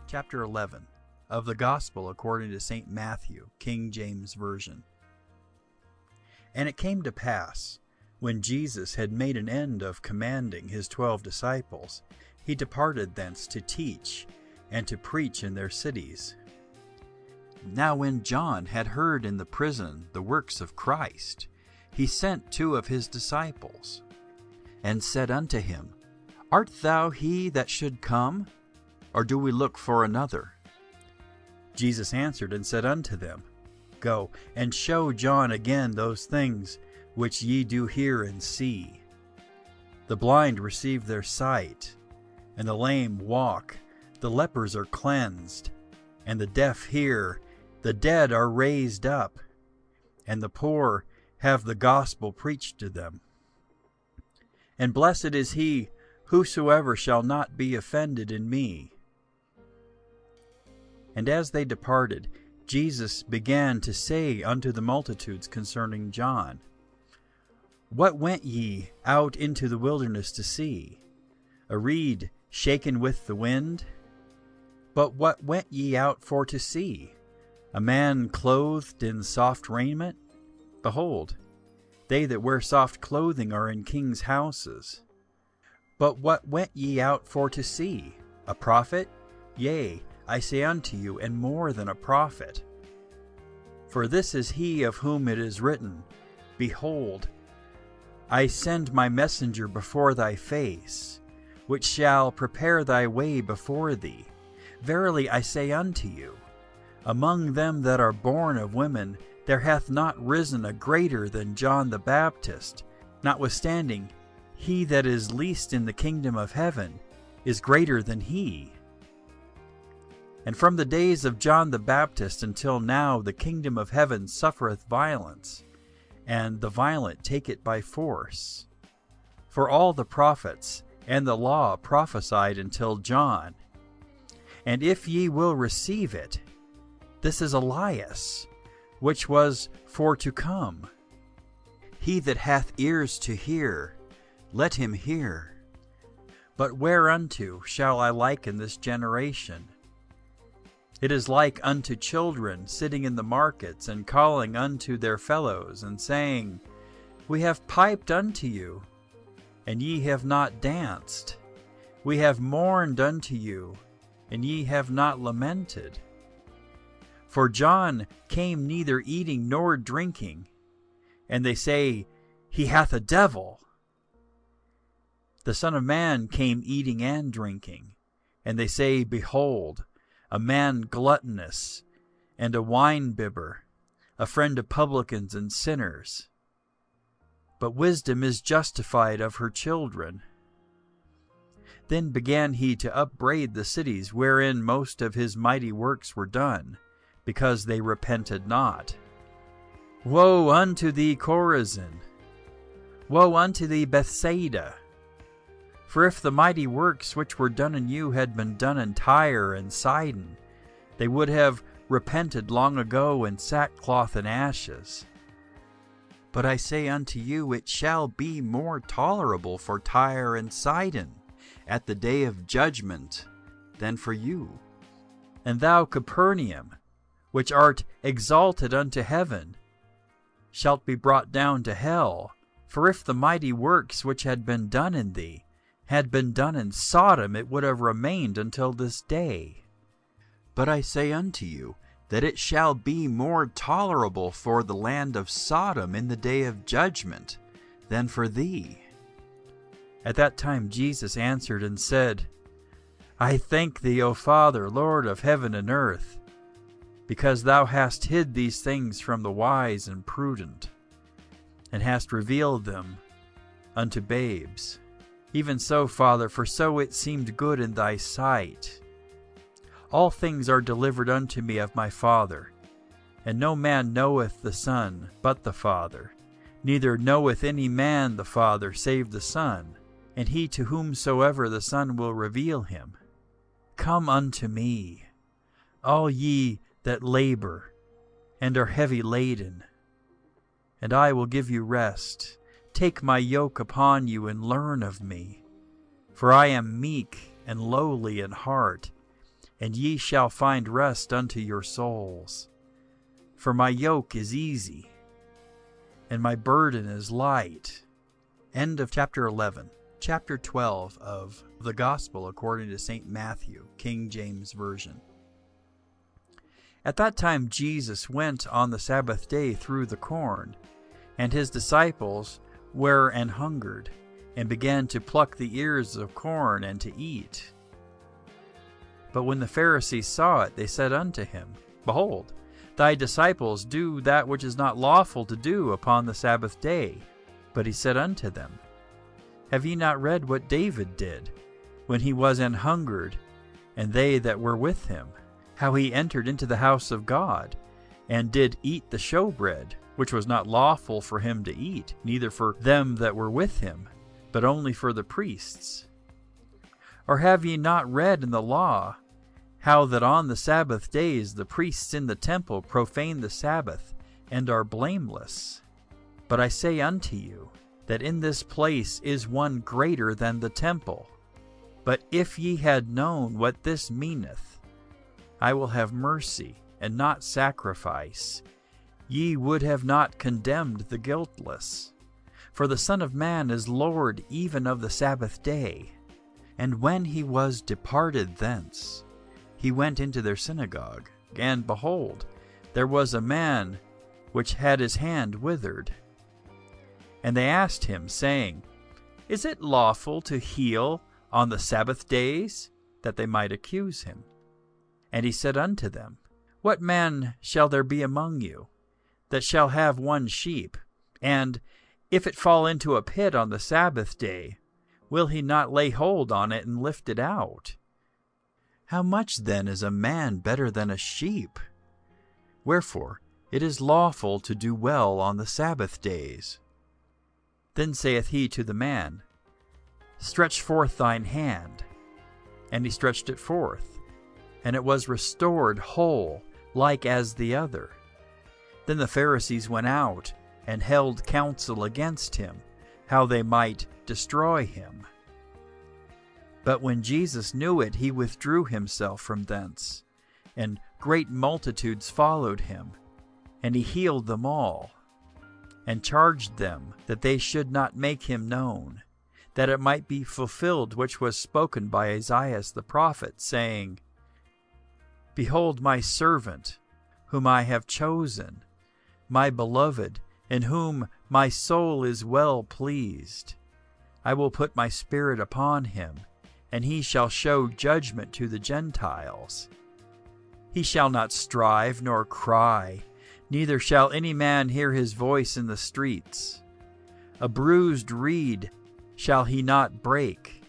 Chapter 11 of the Gospel according to St. Matthew, King James Version. And it came to pass, when Jesus had made an end of commanding his 12 disciples, he departed thence to teach and to preach in their cities. Now when John had heard in the prison the works of Christ, he sent 2 of his disciples, and said unto him, Art thou he that should come, or do we look for another? Jesus answered and said unto them, Go, and show John again those things which ye do hear and see. The blind receive their sight, and the lame walk, the lepers are cleansed, and the deaf hear, the dead are raised up, and the poor have the gospel preached to them. And blessed is he whosoever shall not be offended in me. And as they departed, Jesus began to say unto the multitudes concerning John, What went ye out into the wilderness to see? A reed shaken with the wind? But what went ye out for to see? A man clothed in soft raiment? Behold, they that wear soft clothing are in kings' houses. But what went ye out for to see? A prophet? Yea, I say unto you, and more than a prophet. For this is he of whom it is written, Behold, I send my messenger before thy face, which shall prepare thy way before thee. Verily I say unto you, among them that are born of women there hath not risen a greater than John the Baptist. Notwithstanding, he that is least in the kingdom of heaven is greater than he. And from the days of John the Baptist until now the kingdom of heaven suffereth violence, and the violent take it by force. For all the prophets and the law prophesied until John. And if ye will receive it, this is Elias, which was for to come. He that hath ears to hear, let him hear. But whereunto shall I liken this generation? It is like unto children sitting in the markets, and calling unto their fellows, and saying, We have piped unto you, and ye have not danced. We have mourned unto you, and ye have not lamented. For John came neither eating nor drinking, and they say, He hath a devil. The Son of Man came eating and drinking, and they say, Behold, a man gluttonous, and a wine-bibber, a friend of publicans and sinners. But wisdom is justified of her children. Then began he to upbraid the cities wherein most of his mighty works were done, because they repented not. Woe unto thee, Chorazin! Woe unto thee, Bethsaida! For if the mighty works which were done in you had been done in Tyre and Sidon, they would have repented long ago in sackcloth and ashes. But I say unto you, it shall be more tolerable for Tyre and Sidon at the day of judgment than for you. And thou, Capernaum, which art exalted unto heaven, shalt be brought down to hell. For if the mighty works which had been done in thee had been done in Sodom, it would have remained until this day. But I say unto you, that it shall be more tolerable for the land of Sodom in the day of judgment than for thee. At that time Jesus answered and said, I thank thee, O Father, Lord of heaven and earth, because thou hast hid these things from the wise and prudent, and hast revealed them unto babes. Even so, Father, for so it seemed good in thy sight. All things are delivered unto me of my Father, and no man knoweth the Son but the Father, neither knoweth any man the Father save the Son, and he to whomsoever the Son will reveal him. Come unto me, all ye that labor and are heavy laden, and I will give you rest. Take my yoke upon you and learn of me, for I am meek and lowly in heart, and ye shall find rest unto your souls. For my yoke is easy, and my burden is light. End of chapter 11. Chapter 12 of the Gospel according to St. Matthew, King James Version. At that time Jesus went on the Sabbath day through the corn, and his disciples were an hungered, and began to pluck the ears of corn and to eat. But when the Pharisees saw it, they said unto him, Behold, thy disciples do that which is not lawful to do upon the Sabbath day. But he said unto them, Have ye not read what David did, when he was an hungered, and they that were with him, how he entered into the house of God, and did eat the showbread, which was not lawful for him to eat, neither for them that were with him, but only for the priests? Or have ye not read in the law, how that on the Sabbath days the priests in the temple profane the Sabbath, and are blameless? But I say unto you, that in this place is one greater than the temple. But if ye had known what this meaneth, I will have mercy, and not sacrifice, ye would have not condemned the guiltless. For the Son of Man is Lord even of the Sabbath day. And when he was departed thence, he went into their synagogue, and behold, there was a man which had his hand withered. And they asked him, saying, Is it lawful to heal on the Sabbath days? That they might accuse him. And he said unto them, What man shall there be among you, that shall have one sheep, and if it fall into a pit on the Sabbath day, will he not lay hold on it and lift it out? How much then is a man better than a sheep? Wherefore it is lawful to do well on the Sabbath days. Then saith he to the man, Stretch forth thine hand. And he stretched it forth, and it was restored whole, like as the other. Then the Pharisees went out, and held counsel against him, how they might destroy him. But when Jesus knew it, he withdrew himself from thence, and great multitudes followed him, and he healed them all, and charged them that they should not make him known, that it might be fulfilled which was spoken by Isaiah the prophet, saying, Behold my servant, whom I have chosen, my beloved, in whom my soul is well pleased. I will put my spirit upon him, and he shall show judgment to the Gentiles. He shall not strive nor cry, neither shall any man hear his voice in the streets. A bruised reed shall he not break,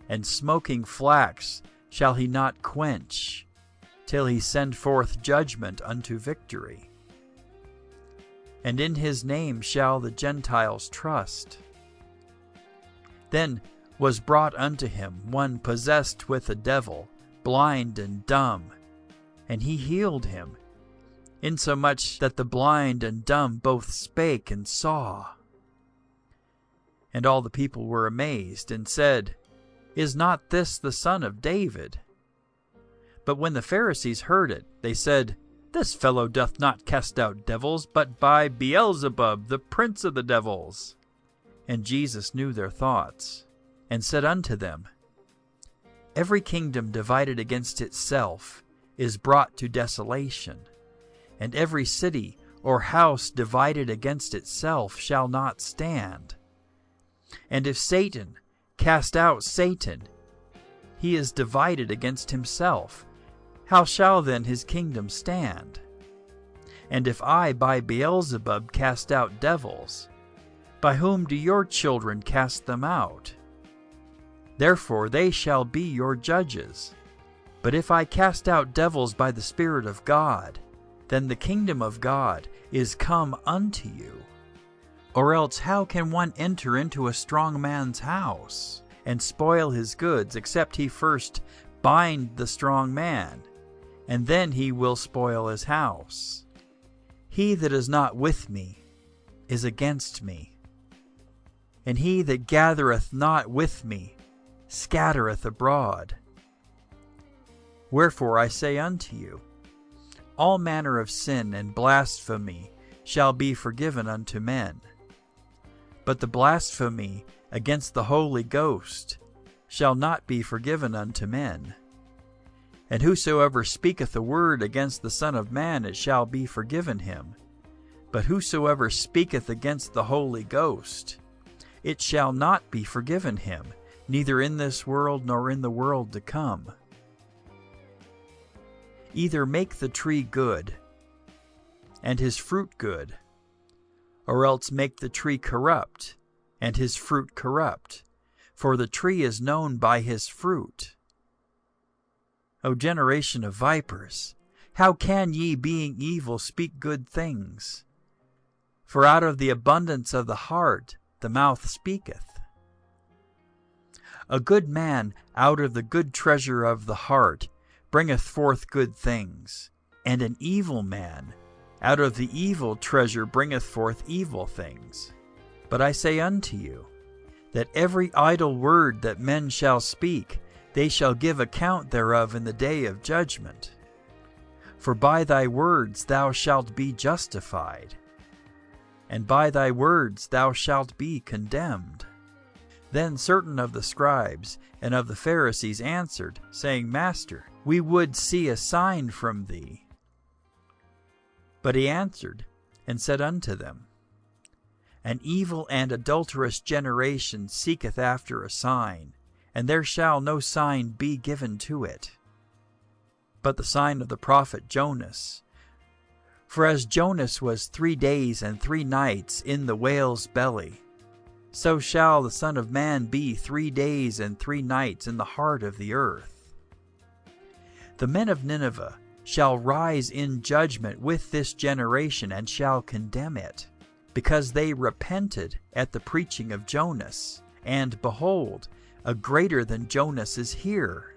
and smoking flax shall he not quench, till he send forth judgment unto victory. And in his name shall the Gentiles trust. Then was brought unto him one possessed with a devil, blind and dumb, and he healed him, insomuch that the blind and dumb both spake and saw. And all the people were amazed, and said, Is not this the son of David? But when the Pharisees heard it, they said, This fellow doth not cast out devils, but by Beelzebub, the prince of the devils. And Jesus knew their thoughts, and said unto them, Every kingdom divided against itself is brought to desolation, and every city or house divided against itself shall not stand. And if Satan cast out Satan, he is divided against himself. How shall then his kingdom stand? And if I by Beelzebub cast out devils, by whom do your children cast them out? Therefore they shall be your judges. But if I cast out devils by the Spirit of God, then the kingdom of God is come unto you. Or else how can one enter into a strong man's house, and spoil his goods, except he first bind the strong man, and then he will spoil his house? He that is not with me is against me, and he that gathereth not with me scattereth abroad. Wherefore I say unto you, all manner of sin and blasphemy shall be forgiven unto men. But the blasphemy against the Holy Ghost shall not be forgiven unto men. And whosoever speaketh a word against the Son of Man, it shall be forgiven him. But whosoever speaketh against the Holy Ghost, it shall not be forgiven him, neither in this world nor in the world to come. Either make the tree good, and his fruit good, or else make the tree corrupt, and his fruit corrupt. For the tree is known by his fruit. O generation of vipers, how can ye, being evil, speak good things? For out of the abundance of the heart the mouth speaketh. A good man out of the good treasure of the heart bringeth forth good things, and an evil man out of the evil treasure bringeth forth evil things. But I say unto you, that every idle word that men shall speak, they shall give account thereof in the day of judgment. For by thy words thou shalt be justified, and by thy words thou shalt be condemned. Then certain of the scribes and of the Pharisees answered, saying, Master, we would see a sign from thee. But he answered and said unto them, An evil and adulterous generation seeketh after a sign, and there shall no sign be given to it, but the sign of the prophet Jonas. For as Jonas was 3 days and 3 nights in the whale's belly, so shall the Son of Man be 3 days and 3 nights in the heart of the earth. The men of Nineveh shall rise in judgment with this generation, and shall condemn it, because they repented at the preaching of Jonas. And behold, a greater than Jonas is here.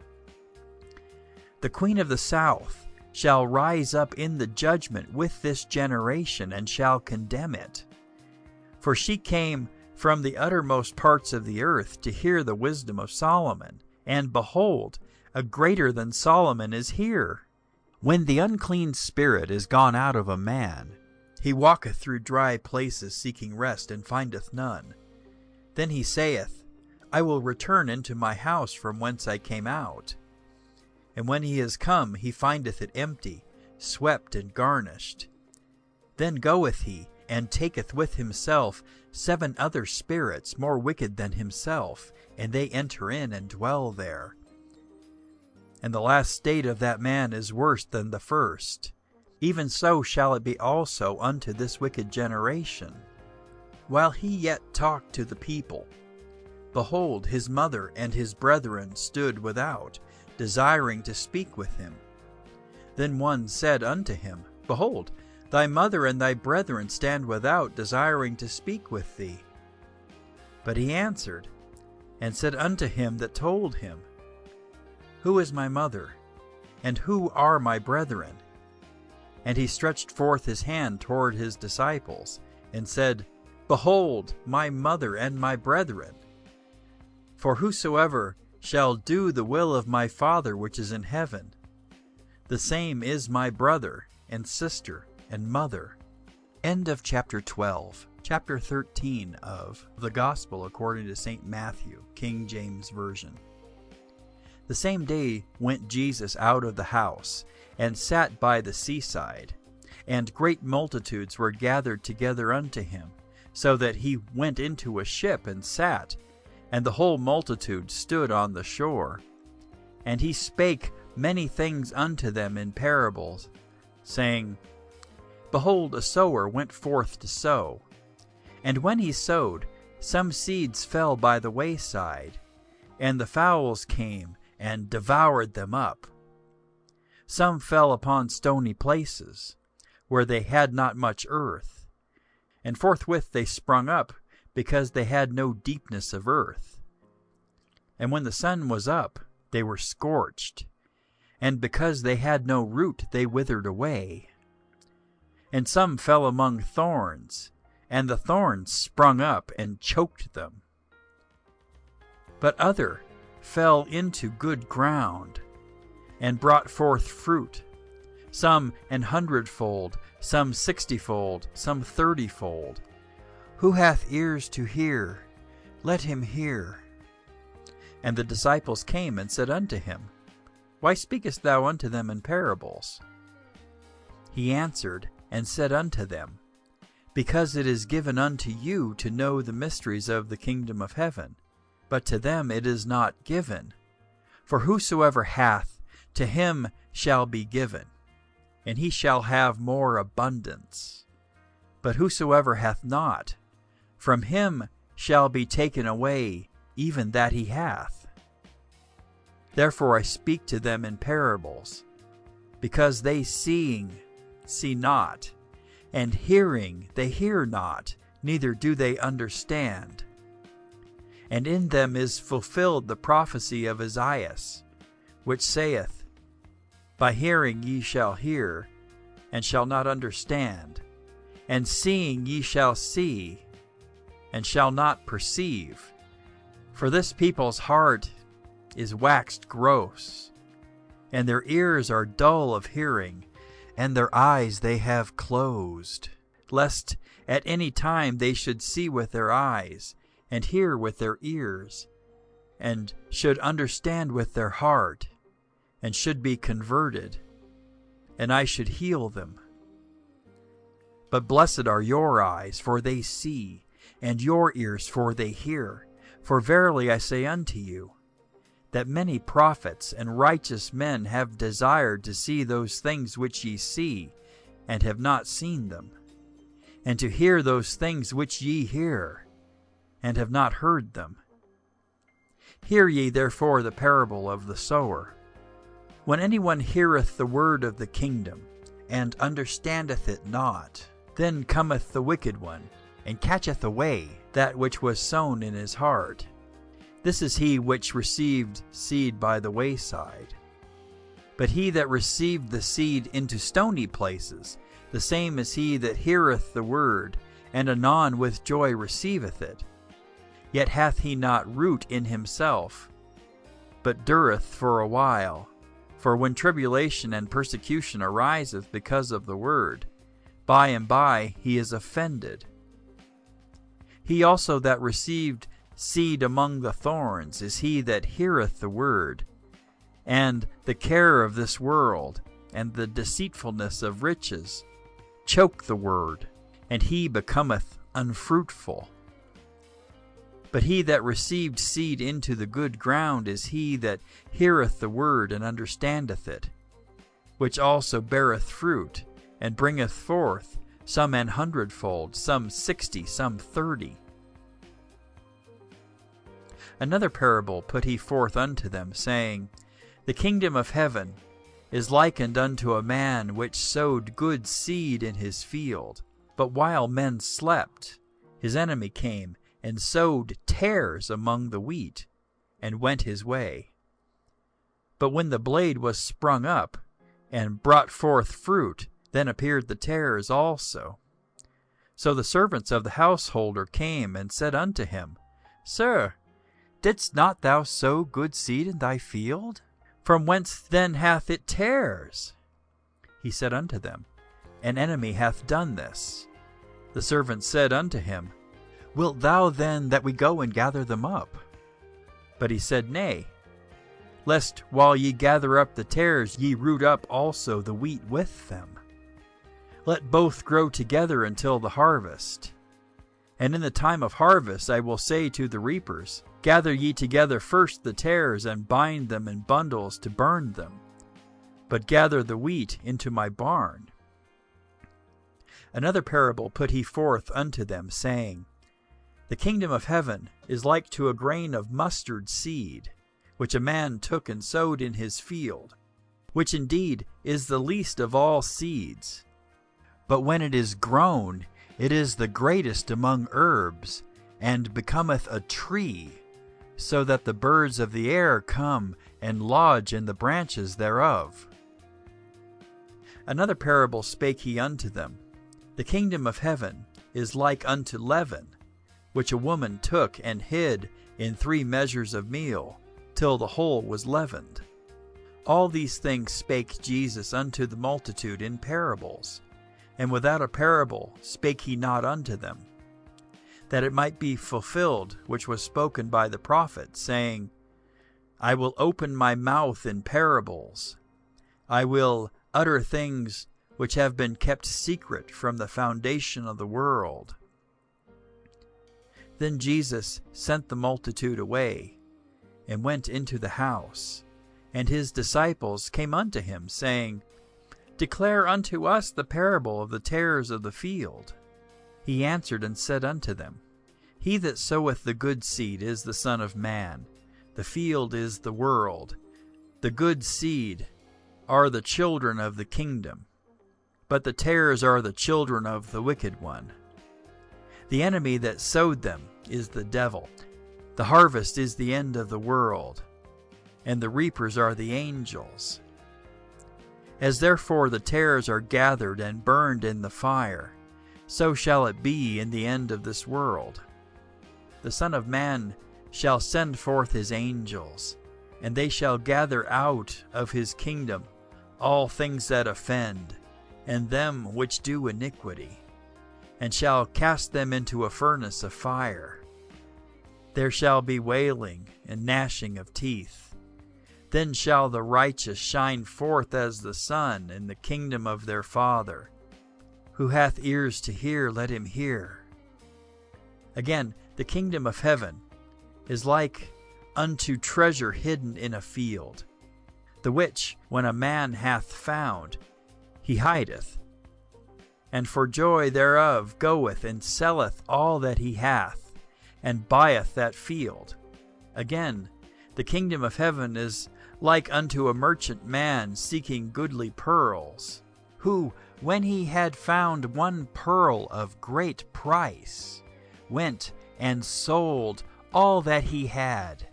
The queen of the south shall rise up in the judgment with this generation, and shall condemn it. For she came from the uttermost parts of the earth to hear the wisdom of Solomon. And behold, a greater than Solomon is here. When the unclean spirit is gone out of a man, he walketh through dry places seeking rest, and findeth none. Then he saith, I will return into my house from whence I came out. And when he is come, he findeth it empty, swept and garnished. Then goeth he, and taketh with himself 7 other spirits more wicked than himself, and they enter in and dwell there. And the last state of that man is worse than the first. Even so shall it be also unto this wicked generation. While he yet talked to the people, behold, his mother and his brethren stood without, desiring to speak with him. Then one said unto him, Behold, thy mother and thy brethren stand without, desiring to speak with thee. But he answered, and said unto him that told him, Who is my mother, and who are my brethren? And he stretched forth his hand toward his disciples, and said, Behold, my mother and my brethren. For whosoever shall do the will of my Father which is in heaven, the same is my brother and sister and mother. End of chapter 12. Chapter 13 of the Gospel according to St. Matthew, King James Version. The same day went Jesus out of the house, and sat by the seaside, and great multitudes were gathered together unto him, so that he went into a ship and sat, and the whole multitude stood on the shore. And he spake many things unto them in parables, saying, Behold, a sower went forth to sow. And when he sowed, some seeds fell by the wayside, and the fowls came and devoured them up. Some fell upon stony places, where they had not much earth, and forthwith they sprung up, because they had no deepness of earth. And when the sun was up, they were scorched, and because they had no root, they withered away. And some fell among thorns, and the thorns sprung up and choked them. But other fell into good ground, and brought forth fruit, some an 100-fold, some 60-fold, some 30-fold. Who hath ears to hear, let him hear. And the disciples came and said unto him, Why speakest thou unto them in parables? He answered and said unto them, Because it is given unto you to know the mysteries of the kingdom of heaven, but to them it is not given. For whosoever hath, to him shall be given, and he shall have more abundance. But whosoever hath not, from him shall be taken away even that he hath. Therefore I speak to them in parables, because they seeing see not, and hearing they hear not, neither do they understand. And in them is fulfilled the prophecy of Isaiah, which saith, By hearing ye shall hear, and shall not understand, and seeing ye shall see, and shall not perceive. For this people's heart is waxed gross, and their ears are dull of hearing, and their eyes they have closed, lest at any time they should see with their eyes, and hear with their ears, and should understand with their heart, and should be converted, and I should heal them. But blessed are your eyes, for they see, and your ears, for they hear. For verily I say unto you, that many prophets and righteous men have desired to see those things which ye see, and have not seen them, and to hear those things which ye hear, and have not heard them. Hear ye therefore the parable of the sower. When anyone heareth the word of the kingdom, and understandeth it not, then cometh the wicked one, and catcheth away that which was sown in his heart. This is he which received seed by the wayside. But he that received the seed into stony places, the same is he that heareth the word, and anon with joy receiveth it. Yet hath he not root in himself, but dureth for a while. For when tribulation and persecution ariseth because of the word, by and by he is offended. He also that received seed among the thorns is he that heareth the word, and the care of this world, and the deceitfulness of riches, choke the word, and he becometh unfruitful. But he that received seed into the good ground is he that heareth the word and understandeth it, which also beareth fruit, and bringeth forth some an 100-fold, some 60, some 30. Another parable put he forth unto them, saying, The kingdom of heaven is likened unto a man which sowed good seed in his field. But while men slept, his enemy came and sowed tares among the wheat, and went his way. But when the blade was sprung up, and brought forth fruit, then appeared the tares also. So the servants of the householder came and said unto him, Sir, didst not thou sow good seed in thy field? From whence then hath it tares? He said unto them, An enemy hath done this. The servants said unto him, Wilt thou then that we go and gather them up? But he said, Nay, lest while ye gather up the tares ye root up also the wheat with them. Let both grow together until the harvest. And in the time of harvest I will say to the reapers, Gather ye together first the tares, and bind them in bundles to burn them, but gather the wheat into my barn. Another parable put he forth unto them, saying, The kingdom of heaven is like to a grain of mustard seed, which a man took and sowed in his field, which indeed is the least of all seeds. But when it is grown, it is the greatest among herbs, and becometh a tree, so that the birds of the air come and lodge in the branches thereof. Another parable spake he unto them, The kingdom of heaven is like unto leaven, which a woman took and hid in 3 measures of meal, till the whole was leavened. All these things spake Jesus unto the multitude in parables, and without a parable spake he not unto them, that it might be fulfilled which was spoken by the prophet, saying, I will open my mouth in parables. I will utter things which have been kept secret from the foundation of the world. Then Jesus sent the multitude away, and went into the house. And his disciples came unto him, saying, Declare unto us the parable of the tares of the field. He answered and said unto them, He that soweth the good seed is the Son of Man. The field is the world. The good seed are the children of the kingdom, but the tares are the children of the wicked one. The enemy that sowed them is the devil. The harvest is the end of the world, and the reapers are the angels. As therefore the tares are gathered and burned in the fire, so shall it be in the end of this world. The Son of Man shall send forth his angels, and they shall gather out of his kingdom all things that offend, and them which do iniquity, and shall cast them into a furnace of fire. There shall be wailing and gnashing of teeth. Then shall the righteous shine forth as the sun in the kingdom of their Father. Who hath ears to hear, let him hear. Again, the kingdom of heaven is like unto treasure hidden in a field, the which, when a man hath found, he hideth, and for joy thereof goeth and selleth all that he hath, and buyeth that field. Again, the kingdom of heaven is like unto a merchant man seeking goodly pearls, who, when he had found one pearl of great price, went and sold all that he had,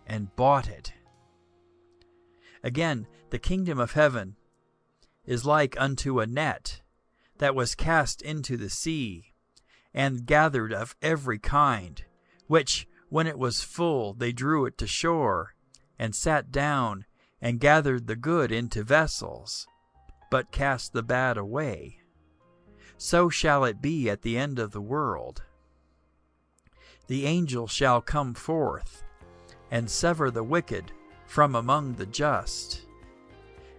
and bought it. Again, the kingdom of heaven is like unto a net that was cast into the sea, and gathered of every kind, which, when it was full, they drew it to shore, and sat down, and gathered the good into vessels, but cast the bad away. So shall it be at the end of the world. The angel shall come forth, and sever the wicked from among the just,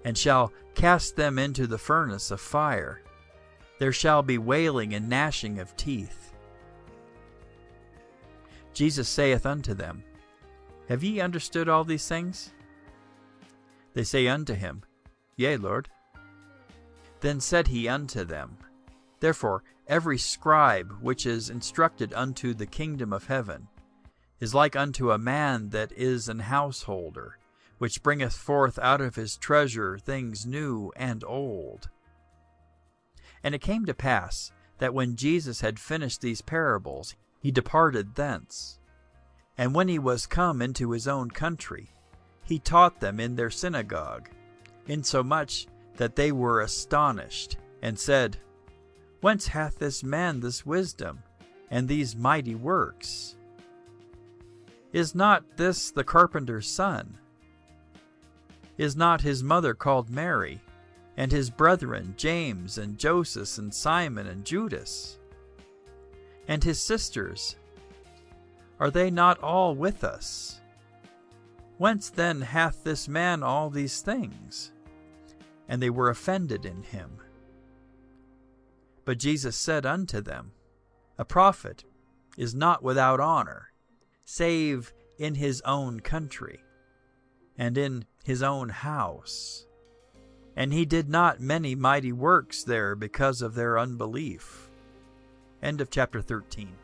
and shall cast them into the furnace of fire. There shall be wailing and gnashing of teeth. Jesus saith unto them, Have ye understood all these things? They say unto him, Yea, Lord. Then said he unto them, Therefore every scribe which is instructed unto the kingdom of heaven is like unto a man that is an householder, which bringeth forth out of his treasure things new and old. And it came to pass that when Jesus had finished these parables, he departed thence. And when he was come into his own country, he taught them in their synagogue, insomuch that they were astonished, and said, Whence hath this man this wisdom, and these mighty works? Is not this the carpenter's son? Is not his mother called Mary, and his brethren James and Joseph and Simon and Judas? And his sisters, are they not all with us? Whence then hath this man all these things? And they were offended in him. But Jesus said unto them, A prophet is not without honor, save in his own country, and in his own house. And he did not many mighty works there because of their unbelief. End of chapter 13.